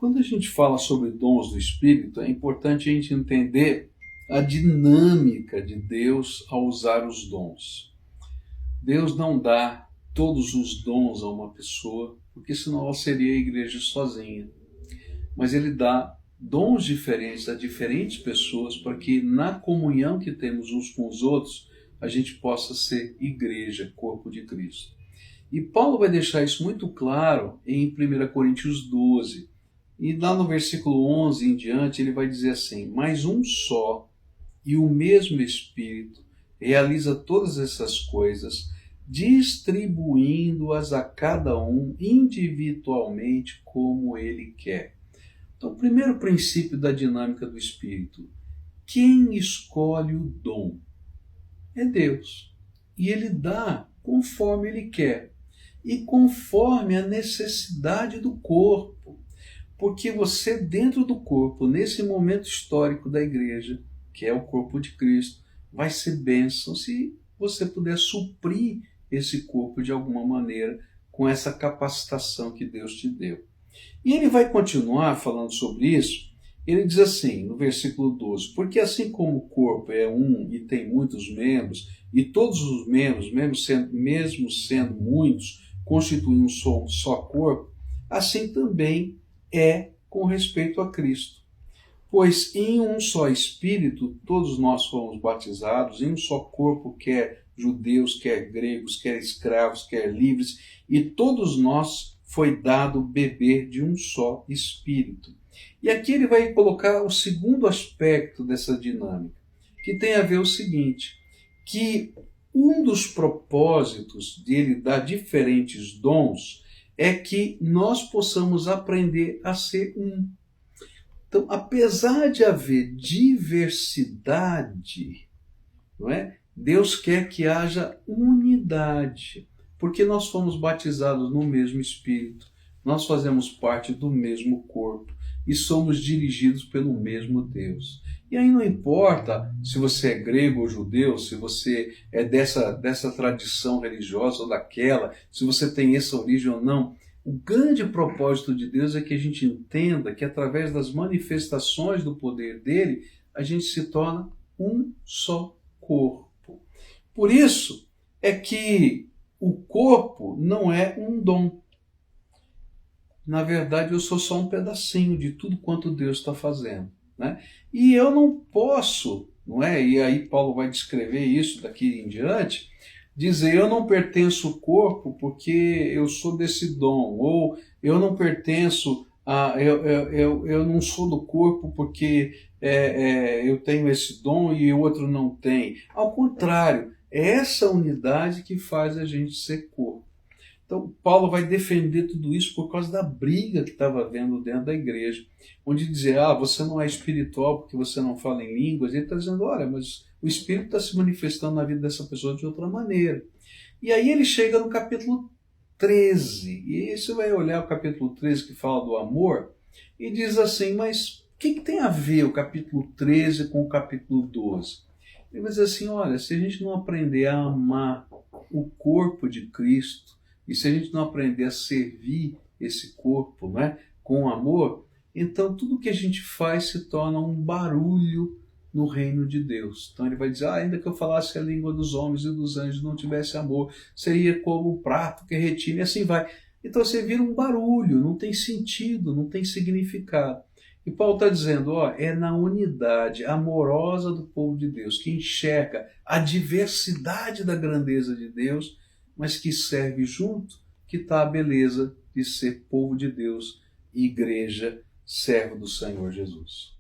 Quando a gente fala sobre dons do Espírito, é importante a gente entender a dinâmica de Deus ao usar os dons. Deus não dá todos os dons a uma pessoa, porque senão ela seria a igreja sozinha. Mas Ele dá dons diferentes a diferentes pessoas para que na comunhão que temos uns com os outros, a gente possa ser igreja, corpo de Cristo. E Paulo vai deixar isso muito claro em 1 Coríntios 12. E lá no versículo 11 em diante, ele vai dizer assim: mas um só e o mesmo Espírito realiza todas essas coisas, distribuindo-as a cada um individualmente como ele quer. Então, o primeiro princípio da dinâmica do Espírito: quem escolhe o dom é Deus. E ele dá conforme ele quer e conforme a necessidade do corpo. Porque você, dentro do corpo, nesse momento histórico da igreja, que é o corpo de Cristo, vai ser bênção se você puder suprir esse corpo de alguma maneira com essa capacitação que Deus te deu. E ele vai continuar falando sobre isso. Ele diz assim, no versículo 12: porque assim como o corpo é um e tem muitos membros, e todos os membros, mesmo sendo muitos, constituem um só corpo, assim também é com respeito a Cristo. Pois em um só Espírito todos nós fomos batizados, em um só corpo, quer judeus, quer gregos, quer escravos, quer livres, e todos nós foi dado beber de um só Espírito. E aqui ele vai colocar o segundo aspecto dessa dinâmica, que tem a ver o seguinte, que um dos propósitos de ele dar diferentes dons é que nós possamos aprender a ser um. Então, apesar de haver diversidade, não é? Deus quer que haja unidade, porque nós fomos batizados no mesmo Espírito, nós fazemos parte do mesmo corpo e somos dirigidos pelo mesmo Deus. E aí não importa se você é grego ou judeu, se você é dessa tradição religiosa ou daquela, se você tem essa origem ou não. O grande propósito de Deus é que a gente entenda que através das manifestações do poder dele, a gente se torna um só corpo. Por isso é que o corpo não é um dom. Na verdade, eu sou só um pedacinho de tudo quanto Deus está fazendo, né? E eu não posso, não é? E aí Paulo vai descrever isso daqui em diante, dizer eu não pertenço ao corpo porque eu sou desse dom, ou eu não pertenço eu não sou do corpo porque eu tenho esse dom e o outro não tem. Ao contrário, é essa unidade que faz a gente ser corpo. Então, Paulo vai defender tudo isso por causa da briga que estava havendo dentro da igreja, onde dizer, você não é espiritual porque você não fala em línguas. Ele está dizendo, olha, mas o Espírito está se manifestando na vida dessa pessoa de outra maneira. E aí ele chega no capítulo 13, e aí você vai olhar o capítulo 13 que fala do amor, e diz assim, mas o que tem a ver o capítulo 13 com o capítulo 12? Ele vai dizer assim, olha, se a gente não aprender a amar o corpo de Cristo, e se a gente não aprender a servir esse corpo, né, com amor, então tudo que a gente faz se torna um barulho no reino de Deus. Então ele vai dizer, ainda que eu falasse a língua dos homens e dos anjos e não tivesse amor, seria como um prato que retina, e assim vai. Então você vira um barulho, não tem sentido, não tem significado. E Paulo está dizendo, é na unidade amorosa do povo de Deus, que enxerga a diversidade da grandeza de Deus, mas que serve junto, que está a beleza de ser povo de Deus, igreja, servo do Senhor Jesus.